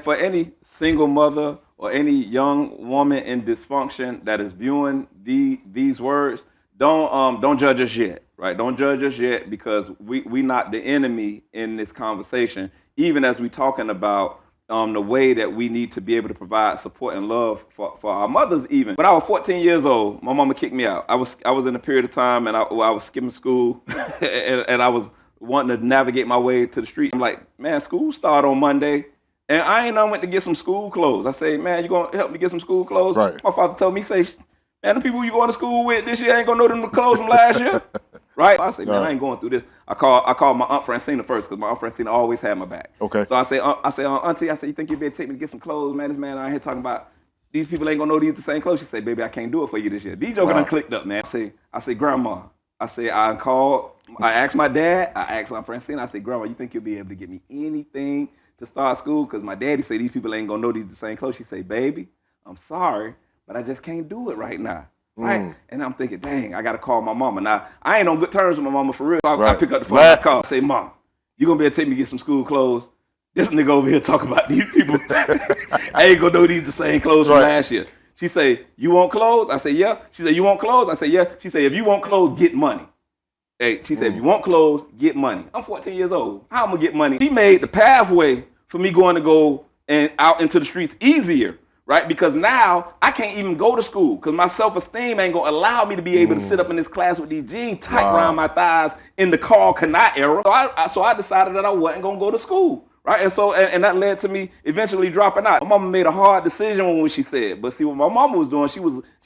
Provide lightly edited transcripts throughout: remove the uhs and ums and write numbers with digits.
for any single mother or any young woman in dysfunction that is viewing these words, don't judge us yet, right? Don't judge us yet because we not the enemy in this conversation. Even as we talking about the way that we need to be able to provide support and love for our mothers. Even when I was 14 years old, my mama kicked me out. I was in a period of time and I was skipping school and I was wanting to navigate my way to the street. I'm like, man, school start on Monday. And I ain't know went to get some school clothes. I say, man, you gonna help me get some school clothes? Right. My father told me, say, man, the people you going to school with this year ain't gonna know them clothes from last year. Right? I say, man, I ain't going through this. I called my Aunt Francina first because my Aunt Francina always had my back. Okay. So I say, Auntie, you think you better take me to get some clothes, man? This man out here talking about these people ain't gonna know these the same clothes. She say, baby, I can't do it for you this year. These jokers done clicked up, man. I say, Grandma. I say, I asked my dad, I asked Aunt Francina, I say, Grandma, you think you'll be able to get me anything to start school? Because my daddy say these people ain't gonna know these the same clothes. She say, baby, I'm sorry, but I just can't do it right now. Right? And I'm thinking, dang, I gotta call my mama. Now, I ain't on good terms with my mama for real. I pick up the phone, I call, say, Mom, you gonna be able to take me to get some school clothes? This nigga over here talking about these people. I ain't gonna know these the same clothes from last year. She say, you want clothes? I say, yeah. She say, you want clothes? I say, yeah. She say, if you want clothes, get money. Hey, she said, if you want clothes, get money. I'm 14 years old. How I'm gonna get money? She made the pathway for me going to go and out into the streets easier, right? Because now I can't even go to school because my self-esteem ain't gonna allow me to be able to sit up in this class with these jeans tight around my thighs in the Carl Canat era. So I decided that I wasn't gonna go to school, right? And so and that led to me eventually dropping out. My mama made a hard decision when what she said, but see what my mama was doing, she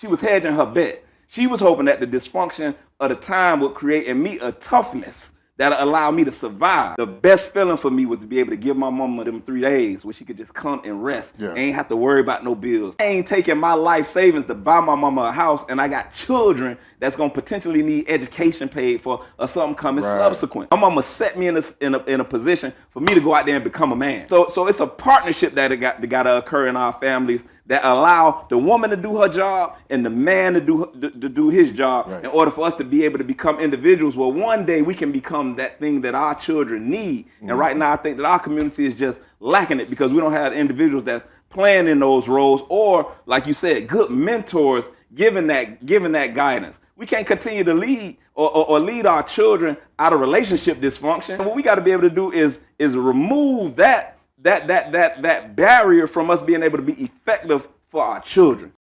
was hedging her bet. She was hoping that the dysfunction of the time would create in me a toughness that'll allow me to survive. The best feeling for me was to be able to give my mama them 3 days where she could just come and rest. Yeah. Ain't have to worry about no bills. I ain't taking my life savings to buy my mama a house, and I got children that's gonna potentially need education paid for or something coming subsequent. My mama set me in a position for me to go out there and become a man. So it's a partnership that gotta occur in our families that allow the woman to do her job and the man to do his job in order for us to be able to become individuals where one day we can become that thing that our children need. And right now I think that our community is just lacking it because we don't have individuals that's playing in those roles or, like you said, good mentors giving that guidance. We can't continue to lead or lead our children out of relationship dysfunction. What we got to be able to do is remove that barrier from us being able to be effective for our children.